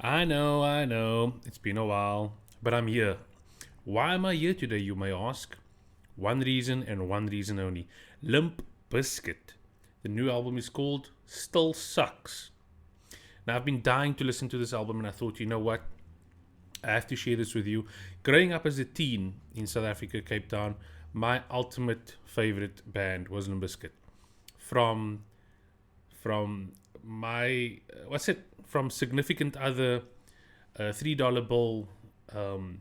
I know, it's been a while, but I'm here. Why am I here today, you may ask? One reason and one reason only. Limp Bizkit. The new album is called Still Sucks. Now, I've been dying to listen to this album, and I thought, you know what? I have to share this with you. Growing up as a teen in South Africa, Cape Town, my ultimate favorite band was Limp Bizkit. From from my what's it from significant other $3 bill, um,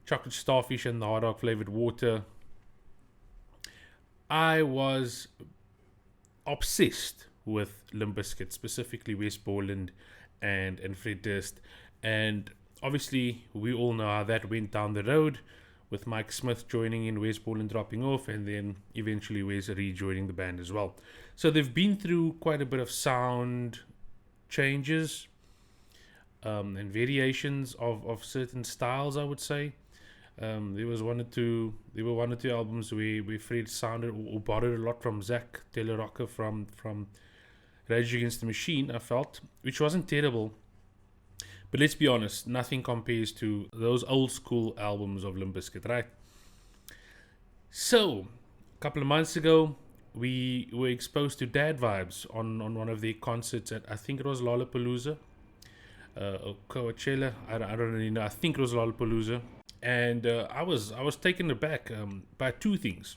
chocolate starfish and the hot dog flavored water. I was obsessed with Limp Bizkit, specifically West Borland and Fred Durst. And obviously, we all know how that went down the road, with Mike Smith joining in, Wes Borland dropping off, and then eventually Wes rejoining the band as well. So they've been through quite a bit of sound changes, and variations of certain styles, I would say. There were one or two albums where Fred sounded or borrowed a lot from Zach Taylor Rocker from Rage Against the Machine, I felt, which wasn't terrible. But let's be honest, nothing compares to those old school albums of Limp Bizkit, right? So, a couple of months ago, we were exposed to Dad Vibes on one of their concerts at, I think it was Lollapalooza, or Coachella. I don't really know. I think it was Lollapalooza. And I was taken aback by two things: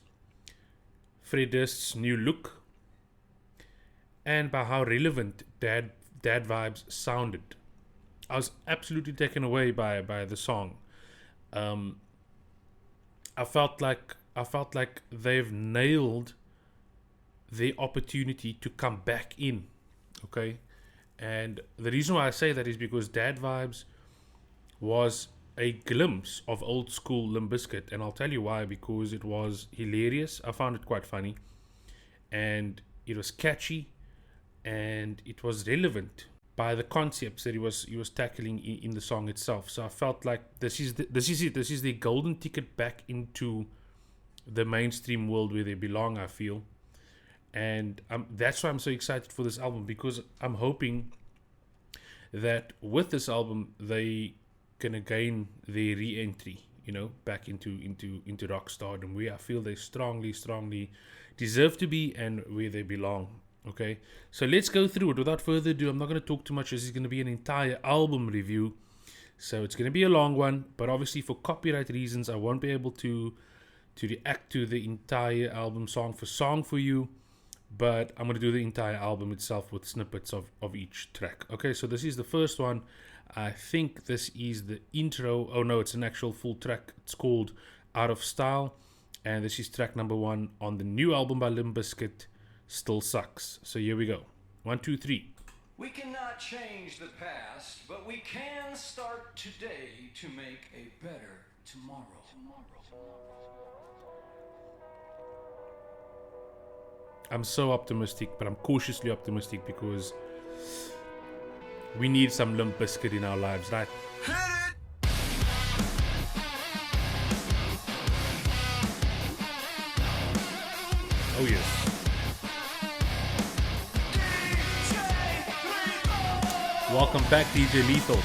Fred Durst's new look, and by how relevant Dad Vibes sounded. I was absolutely taken away by the song. Um, I felt like they've nailed the opportunity to come back in. Okay, and the reason why I say that is because Dad Vibes was a glimpse of old school Limp Bizkit, and I'll tell you why. Because it was hilarious. I found it quite funny, and it was catchy, and it was relevant by the concepts that he was tackling in the song itself. So I felt like this is it. This is the golden ticket back into the mainstream world where they belong, I feel. And that's why I'm so excited for this album, because I'm hoping that with this album they gonna gain their re-entry, back into rock stardom, where I feel they strongly deserve to be and where they belong. Okay, so let's go through it. Without further ado, I'm not going to talk too much. This is going to be an entire album review, so it's going to be a long one. But obviously, for copyright reasons, I won't be able to react to the entire album song for you. But I'm going to do the entire album itself with snippets of each track. Okay, so this is the first one. I think this is the intro. Oh no, it's an actual full track. It's called Out of Style, and this is track number 1 on the new album by Limp Bizkit, Still Sucks. So here we go. 1, 2, 3. We cannot change the past, but we can start today to make a better tomorrow. I'm so optimistic, but I'm cautiously optimistic because we need some Limp Bizkit in our lives, right? Hit it! Oh yes. Welcome back, DJ Lethal.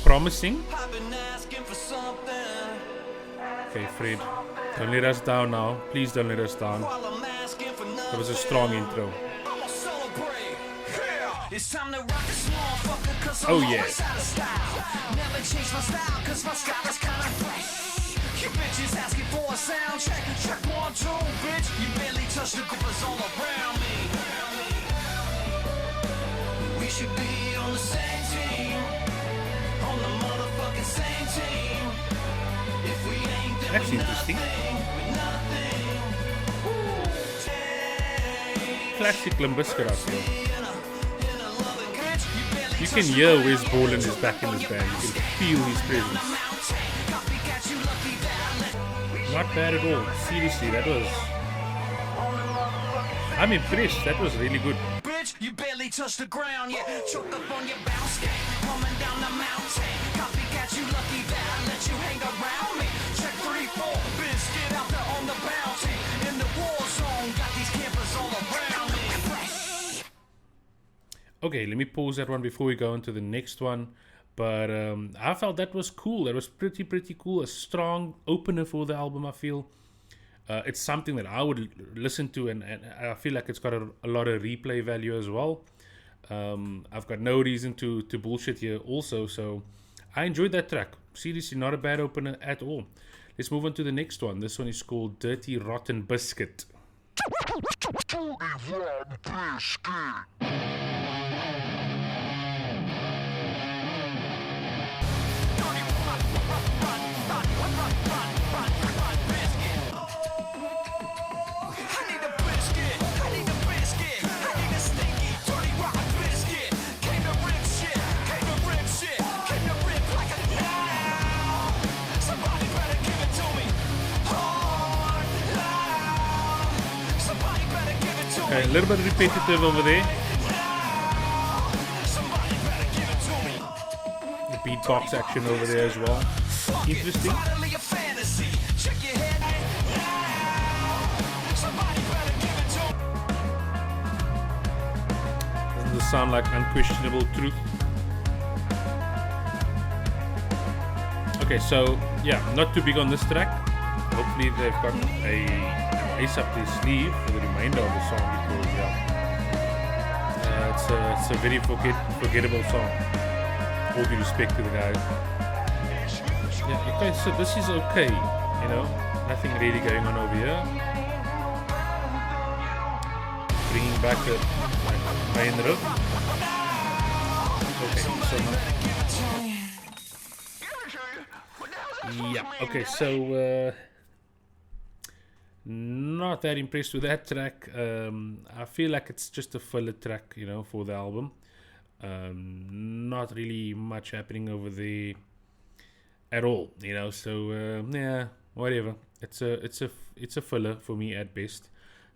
Promising? Okay, Fred, don't let us down now. Please don't let us down. That was a strong intro. Oh yeah. Never change my style, cause my style is kinda fresh. You bitches asking for a sound check. Check 1, 2, bitch. You barely touch the grippers all around me. We should be on the same team. On the motherfucking same team. If we ain't doing That's interesting. nothing. Classic Limp Bizkit, I feel. You can hear Wes Borland is back in this band. You can feel his presence. Not bad at all. Seriously, that was... I'm impressed. That was really good. Bitch, you barely touch the ground yet. Choke up on your bounce skate, coming down the mountain. Copycat, you lucky that I let you hang around me. Check 3, 4, Bizkit out there on the bounty. In the war zone, got these campers all around me. Okay, let me pause that one before we go into the next one. But I felt that was cool. That was pretty cool. A strong opener for the album, I feel. It's something that I would listen to, and I feel like it's got a lot of replay value as well. I've got no reason to bullshit here also, so I enjoyed that track. Seriously, not a bad opener at all. Let's move on to the next one. This one is called Dirty Rotten Biscuit. Okay, a little bit repetitive over there. The beatbox action over there as well. Interesting. Doesn't this sound like Unquestionable Truth? Okay, so yeah, not too big on this track. Hopefully they've got an ace up their sleeve for the remainder of the song, because it's a very forgettable song. All due respect to the guys. Yeah, okay, so this is okay, you know, nothing really going on over here. Bringing back the main riff. Okay, so yeah, okay, so not that impressed with that track. I feel like it's just a filler track, you know, for the album. Not really much happening over there at all, you know. So yeah, whatever. It's a filler for me at best.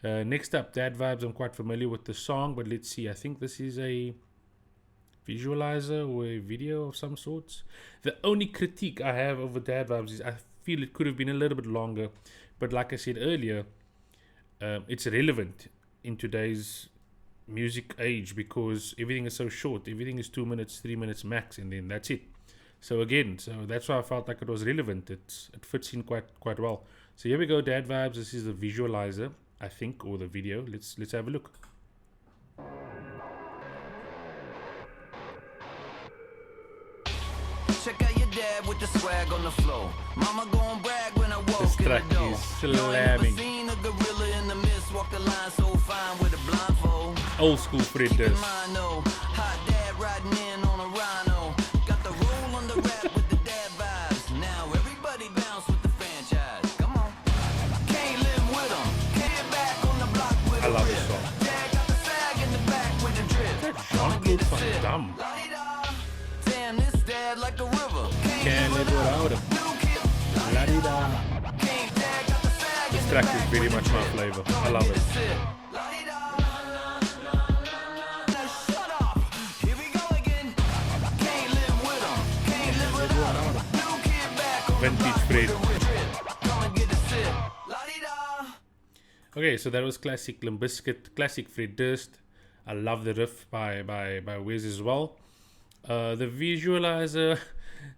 Next up, Dad Vibes. I'm quite familiar with the song, but let's see. I think this is a visualizer or a video of some sorts. The only critique I have over Dad Vibes is I feel it could have been a little bit longer. But like I said earlier, it's relevant in today's music age because everything is so short. Everything is 2 minutes, 3 minutes max, and then that's it. So again, that's why I felt like it was relevant. It fits in quite well. So here we go, Dad Vibes. This is the visualizer, I think, or the video. Let's have a look. Check out your dad with the swag on the floor. Mama gon' brag when I walk this in the track door. is slamming. Seen a gorilla in the mist, walk the line so fine with a blindfold. Old school Fred does. Hot dad riding in on a rhino. Got the roll on the rap with the dad vibes. Now everybody bounce with the franchise. Come on. Can't live with them. Can't back on the block with I love this song. Dad got the sag in the back with the drip. Jean-Claude Van Damme. Damn, this dad like a river. Can't live without him. La-di-da. This track is very much my flavor. I love it. Vintage Fred. Okay, so that was classic Limp Bizkit, classic Fred Durst. I love the riff by Wes as well. The visualizer,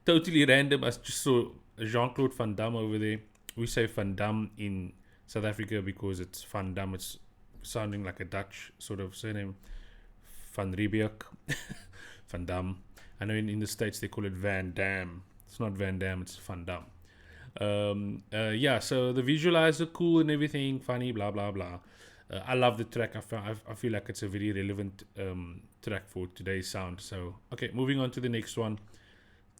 totally random. I just saw Jean-Claude Van Damme over there. We say Van Damme in South Africa because it's Van Damme. It's sounding like a Dutch sort of surname. Van Riebeek. Van Damme. I know in the States they call it Van Damme. It's not Van Damme, it's Van Damme. Yeah, so the visualizer, cool and everything, funny, blah, blah, blah. I love the track. I feel like it's a very relevant track for today's sound. So, okay, moving on to the next one.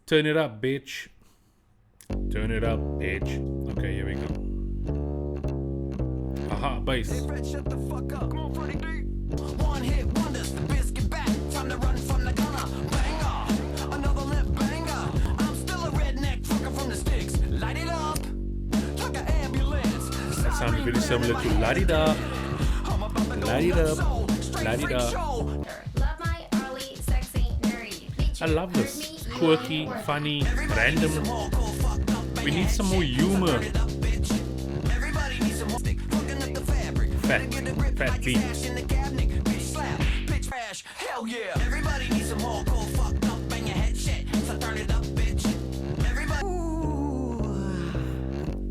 Turn it up, bitch. Turn it up, bitch. Okay, here we go. Aha, bass. Hey, Fred, shut the fuck up. Come on, Freddie D. One hit wonders, the Bizkit back. Time to run from the gunner. Banger, another Limp banger. I'm still a redneck trucker from the sticks. Light it up, like an ambulance. That sounds very similar to La-di-da. La-di-da. La-di-da. Love my early, sexy, nerdy. I love this. Quirky, funny, random. We need some more humor. Fat beat. Hell yeah. Everybody needs some hardcore fucked up bang your head shit. So turn it up, bitch. Everybody. Ooh,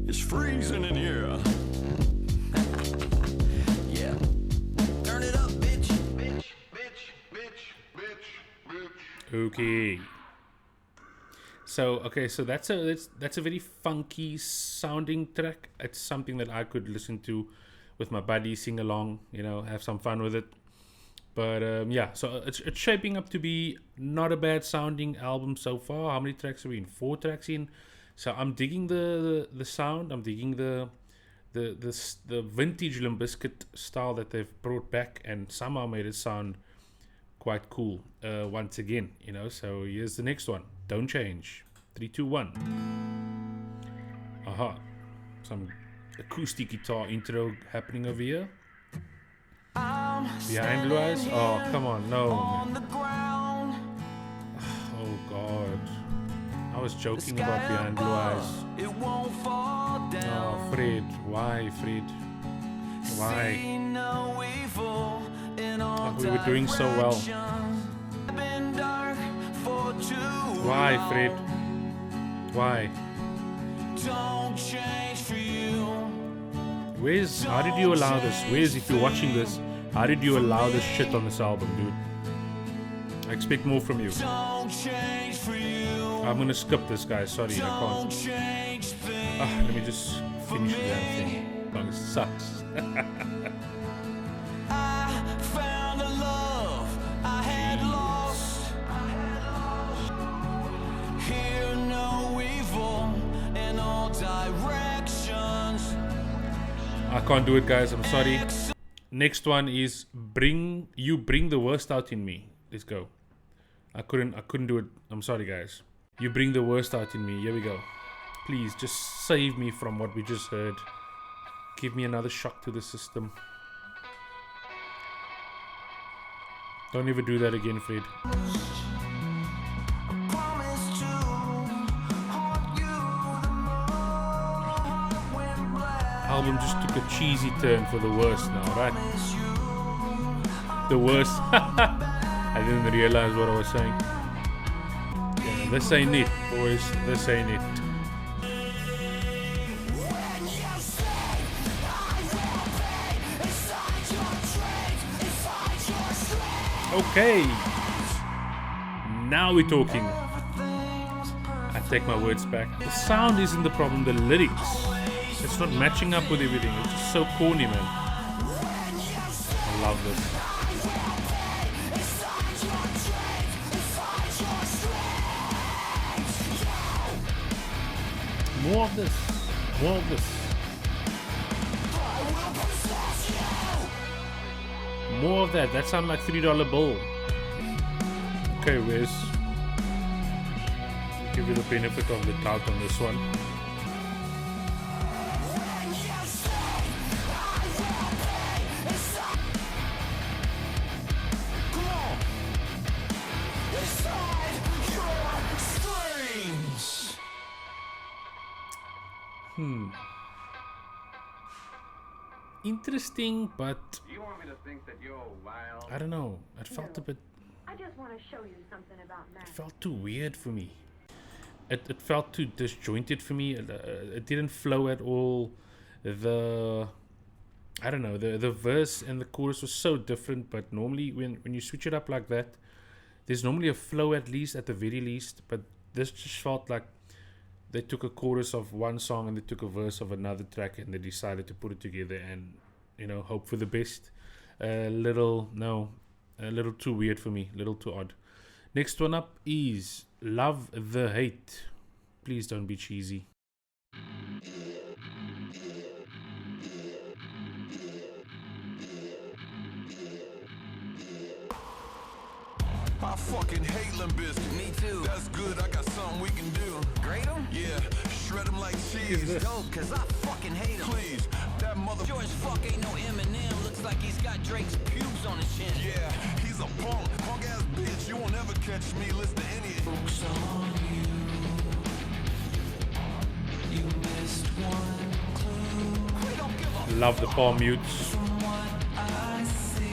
It's freezing in here. yeah. Turn it up, bitch. Okay. So that's a very funky sounding track. It's something that I could listen to with my buddies, sing along, have some fun with it. But yeah, so it's shaping up to be not a bad sounding album so far. How many tracks are we in? 4 tracks in. So I'm digging the sound. I'm digging the vintage Limp Bizkit style that they've brought back and somehow made it sound quite cool once again. So here's the next one. Don't change. 3, 2, 1. Aha. Some acoustic guitar intro happening over here. Behind Blue Eyes? Oh, come on. No, man. Oh, God. I was joking about Behind Blue Eyes. Oh, Fred. Why, Fred? Why? Oh, we were doing so well. Why, Fred? Why? How did you allow this? If you're watching this, how did you allow this shit on this album, dude? I expect more from you. I'm gonna skip this, guys. Sorry, I can't. Let me just finish the damn thing. Oh, this sucks. I can't do it, guys. I'm sorry. Next one is bring the worst out in me. Let's go. I couldn't do it. I'm sorry, guys. You bring the worst out in me. Here we go. Please just save me from what we just heard. Give me another shock to the system. Don't ever do that again, Fred. Album just took a cheesy turn for the worst now, right? The worst. I didn't realize what I was saying. Yeah, this ain't it, boys. This ain't it. Okay. Now we're talking. I take my words back. The sound isn't the problem, the lyrics. It's not matching up with everything. It's just so corny, man. I love this. More of this. More of this. More of that. That sounds like $3 bill. Okay, Wes. Give you the benefit of the doubt on this one. Interesting, but You want me to think that you're wild? I don't know. It felt a bit. I just want to show you something about It Matt. felt too weird for me. It felt too disjointed for me. It didn't flow at all. I don't know. The verse and the chorus was so different. But normally when you switch it up like that, there's normally a flow at least, at the very least. But this just felt like they took a chorus of one song and they took a verse of another track and they decided to put it together and, hope for the best. A little too weird for me, a little too odd. Next one up is Love the Hate. Please don't be cheesy. I fucking hate Limp Bizkit. Me too. That's good, I got something we can do. Grade them? Yeah, shred them like cheese. Dope, cause I fucking hate him. Please, that mother... George fuck ain't no Eminem. Looks like he's got Drake's pubes on his chin. Yeah, he's a punk ass bitch. You won't ever catch me listen to any of Focus on you. You missed one clue. We don't give a Love the palm mutes. from what I see.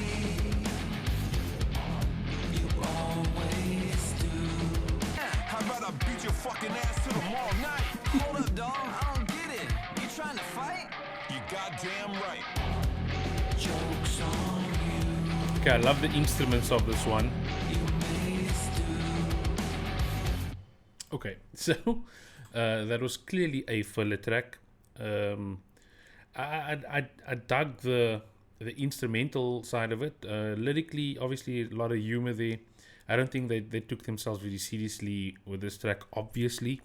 Okay, I love the instruments of this one. Okay, so that was clearly a filler track. I dug the instrumental side of it. Lyrically, obviously, a lot of humor there. I don't think they took themselves really seriously with this track, obviously.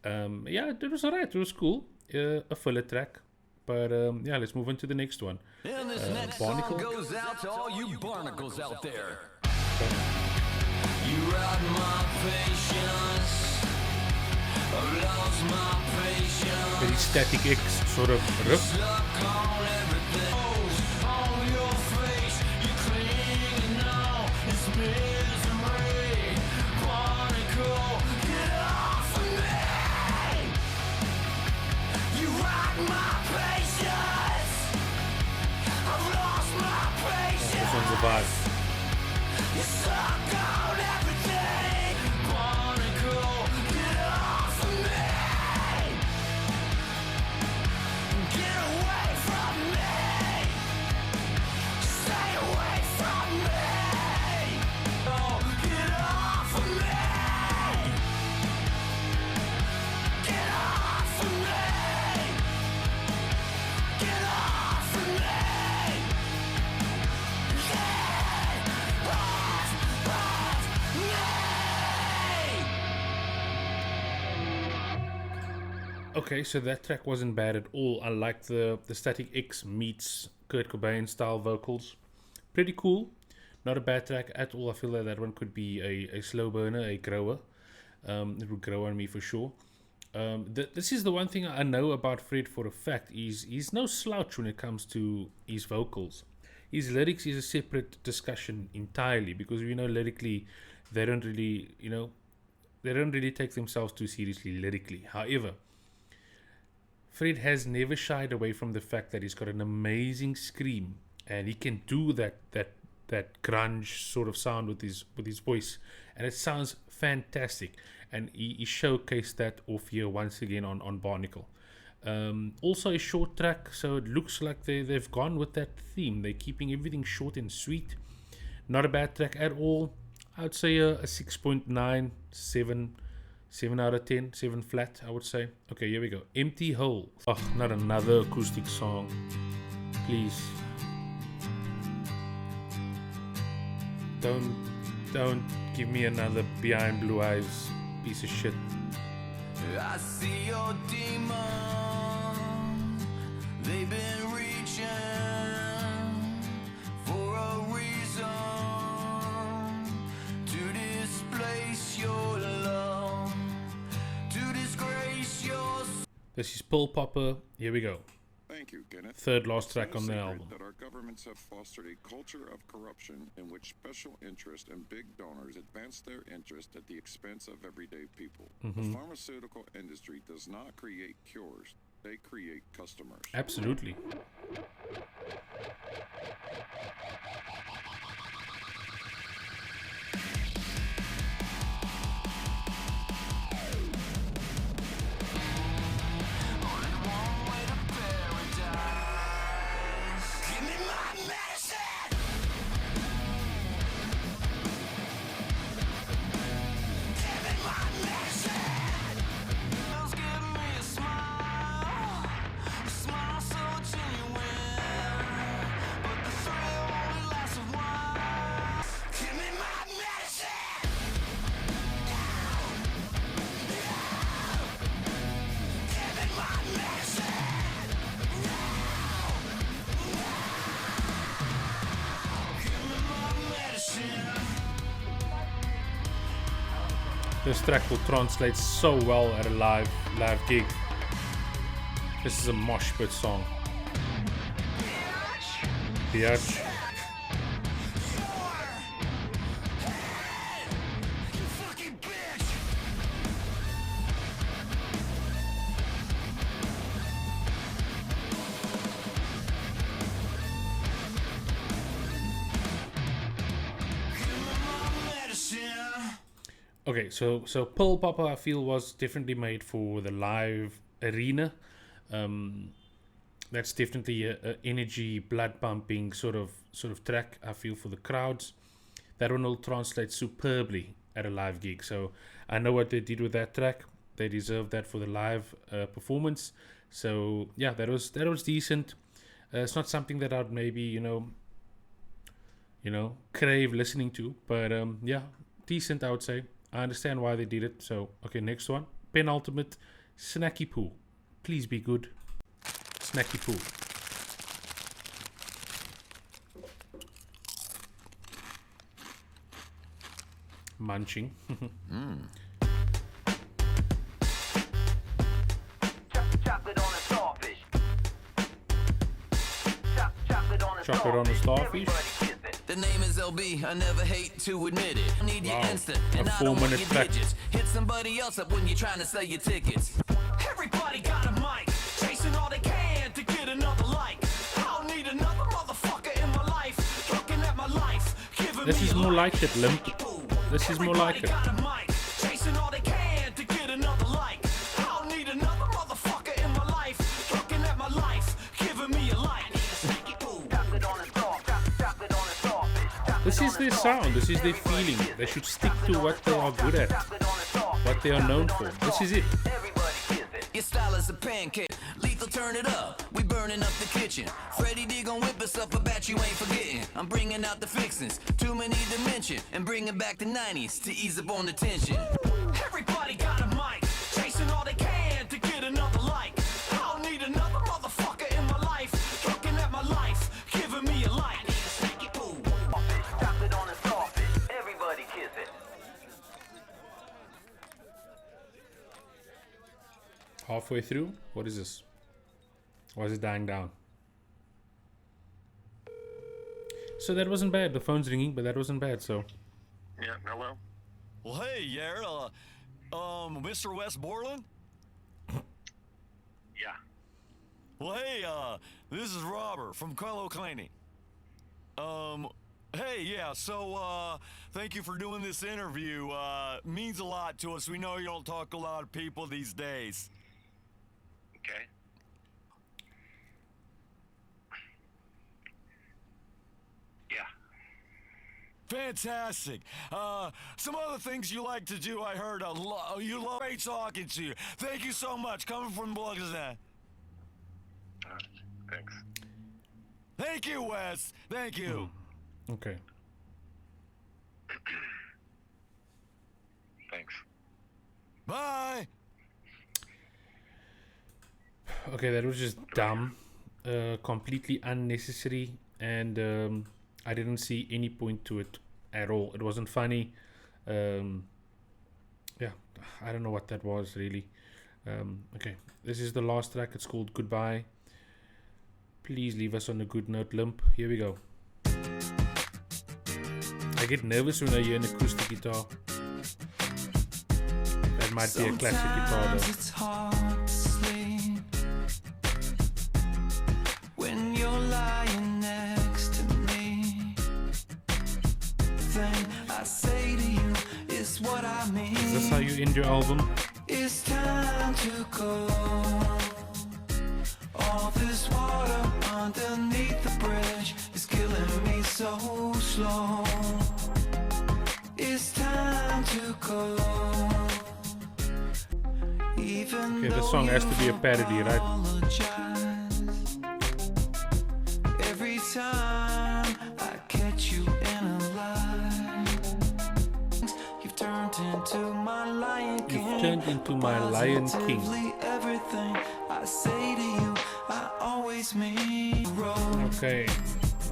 Yeah, it was alright. It was cool. A filler track. But yeah, let's move on to the next one. And this next Barnacle. song goes out to all you barnacles out there. You ride my patience. I've lost my patience. Very Static X sort of riff. Stuck on everything. On your face, you're clinging on. It's misery. Barnacle, get off of me. You ride my patience. I've lost my patience. This one's a vibe. You're stuck on everything. Barnacle, get off of me. Get away from me. Stay away from me. Oh, get off of me. Get off of me. Get off of me. Get off of me. Okay, so that track wasn't bad at all. I like the Static X meets Kurt Cobain style vocals. Pretty cool. Not a bad track at all. I feel that that one could be a slow burner, a grower. It would grow on me for sure. This is the one thing I know about Fred for a fact. He's no slouch when it comes to his vocals. His lyrics is a separate discussion entirely, because we know lyrically they don't really, they don't really take themselves too seriously lyrically. However, Fred has never shied away from the fact that he's got an amazing scream, and he can do that grunge sort of sound with his voice, and it sounds fantastic. And he showcased that off here once again on Barnacle. Also a short track, so it looks like they've gone with that theme. They're keeping everything short and sweet. Not a bad track at all. I'd say a 6.9, 7 out of 10, 7 flat, I would say. Okay, here we go. Empty Hole. Oh, not another acoustic song. Please. Don't give me another Behind Blue Eyes piece of shit. I see your demons. They've been reaching for a reason to displace your love, to disgrace your. This is Pearl Popper. Here we go. Thank you, Kenneth. Third last track It's on no the secret album. that our governments have fostered a culture of corruption in which special interest and big donors advance their interest at the expense of everyday people. The pharmaceutical industry does not create cures, they create customers. Absolutely. Give me my medicine. Give me my medicine. Just give me a smile so genuine. But the thrill only lasts a while. Give me my medicine. Give me my medicine. This track will translate so well at a live gig. This is a mosh pit song. Biatch. You fucking bitch! Give me my medicine. Okay, so Pearl Popper I feel was definitely made for the live arena. that's definitely a energy, blood pumping sort of track. I feel for the crowds. That one will translate superbly at a live gig. So I know what they did with that track. They deserve that for the live performance. So yeah, that was decent. It's not something that I'd maybe crave listening to, but yeah, decent I would say. I understand why they did it. So okay, next one, penultimate, Snacky Poo. Please be good, Snacky Poo. Munching. Chocolate on a starfish. Chocolate on a Chocolate on a starfish. The name is LB, I never hate to admit it. I need your Wow. instant, A and I don't want 4-minute your track. digits. Hit somebody else up when you're trying to sell your tickets. Everybody got a mic, chasing all they can to get another like. I don't need another motherfucker in my life, looking at my life, giving This me is a more like. like it, Limp. This is more like it. Everybody got a mic, chasing all they can to get another like. I don't need another motherfucker in my life, looking at my life, giving me a like. Chocolate on a starfish, chocolate on a starfish. This is their sound. This is their feeling. They should stick to what they are good at, what they are known for. This is it. Your style is a pancake. Lethal, turn it up. We burning up the kitchen. Freddie D gon' whip us up. I bet you ain't forgetting. I'm bringing out the fixins. Too many dimension. And bringing back the 90s to ease up on the tension. Everybody got a mic. Chasing all they can to get another like. I don't need another motherfucker in my life. Looking at my life. Giving me a like. Chocolate on a starfish. Everybody kiss it. Halfway through? What is this? Why is it dying down? So that wasn't bad. The phone's ringing, but that wasn't bad, so. Yeah, hello? Well, hey, Yair, Mr. West Borland? Yeah. Well, hey, this is Robert from Carlo Claney. Hey, yeah, so, thank you for doing this interview. Means a lot to us. We know you don't talk to a lot of people these days. Okay. Yeah. Fantastic. Some other things you like to do, I heard. You love great talking to you. Thank you so much. Coming from Blogazan. Thanks. Thank you, Wes. Thank you. Okay. Thanks. Bye. Okay, that was just dumb. Completely unnecessary. And I didn't see any point to it at all. It wasn't funny. Yeah, I don't know what that was really. Okay, this is the last track. It's called Goodbye. Please leave us on a good note, Limp. Here we go. I get nervous when I hear an acoustic guitar. That might be a classic guitar though. It's hard to sleep when you're lying next to me. Thing I say to you is what I mean. Is this how you end your album? It's time to go. All this water underneath the bridge is killing me so slow. It's time to go. Even Okay, this song has to be a parody, right? Every time I catch you in a lie, you've turned into my Lion King. You've turned into my Lion King. Positively everything I say to you, I always mean. Okay,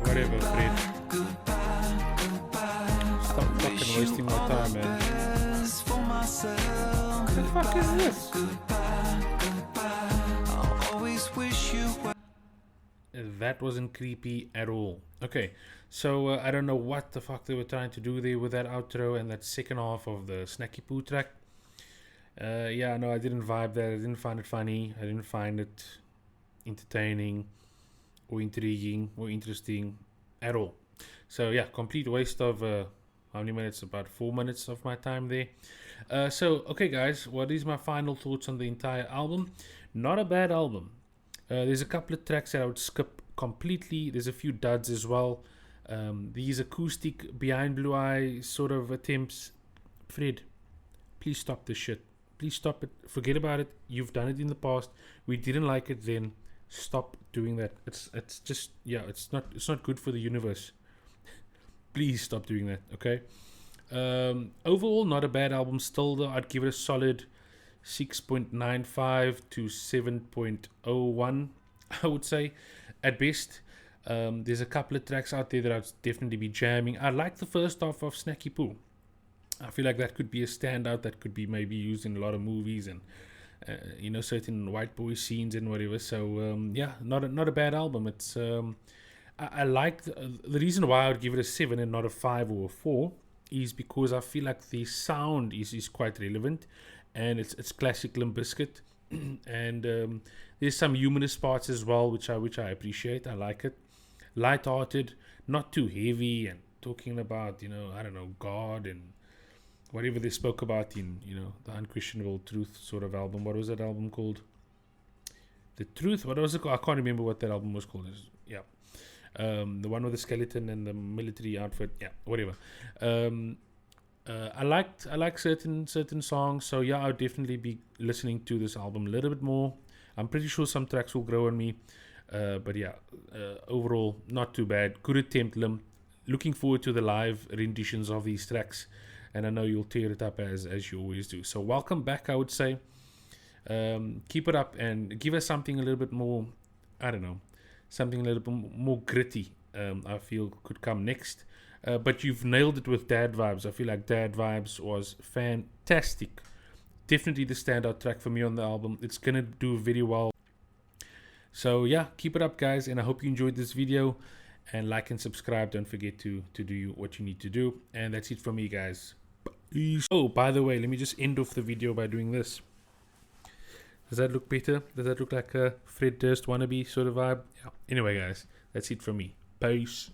whatever, Fred. Goodbye, goodbye. Stop fucking wasting my time, man. Best for myself. What the fuck is this? Goodbye, goodbye. I'll always wish you well. That wasn't creepy at all. Okay, so I don't know what the fuck they were trying to do there with that outro and that second half of the Snacky Poo track. Yeah, no, I didn't vibe that. I didn't find it funny. I didn't find it entertaining or intriguing or interesting at all. So yeah, complete waste of how many minutes? About 4 minutes of my time there. So okay guys, what is my final thoughts on the entire album? Not a bad album. There's a couple of tracks that I would skip completely. There's a few duds as well. These acoustic Behind Blue Eye sort of attempts. Fred, please stop this shit. Please stop it. Forget about it. You've done it in the past. We didn't like it then. Stop doing that. It's just, yeah, it's not good for the universe. Please stop doing that, okay? Overall, not a bad album still, though. I'd give it a solid 6.95 to 7.01, I would say, at best. There's a couple of tracks out there that I'd definitely be jamming. I like the first half of Snacky Poo. I feel like that could be a standout that could be maybe used in a lot of movies and certain white boy scenes and whatever. So yeah, not a bad album. It's I like the reason why I would give it a 7 and not a 5 or a 4 is because I feel like the sound is quite relevant, and it's classic Limp Bizkit, and there's some humorous parts as well, which I appreciate. I like it. Light-hearted, not too heavy, and talking about I don't know, God and whatever they spoke about in the Unquestionable Truth sort of album. What was that album called? The Truth. What was it called? I can't remember what that album was called. Yeah. The one with the skeleton and the military outfit, yeah, whatever. I like certain songs, so yeah, I'll definitely be listening to this album a little bit more. I'm pretty sure some tracks will grow on me, but yeah, overall not too bad. Good attempt, Limp. Looking forward to the live renditions of these tracks, and I know you'll tear it up as you always do. So welcome back, I would say. Keep it up and give us something a little bit more, I don't know, something a little bit more gritty. I feel could come next, but you've nailed it with Dad Vibes. I feel like Dad Vibes was fantastic. Definitely the standout track for me on the album. It's gonna do very well. So yeah, keep it up, guys, and I hope you enjoyed this video. And like and subscribe. Don't forget to do what you need to do. And that's it from me, guys. Peace. Oh, by the way, let me just end off the video by doing this. Does that look better? Does that look like a Fred Durst wannabe sort of vibe? Yeah. Anyway, guys, that's it from me. Peace.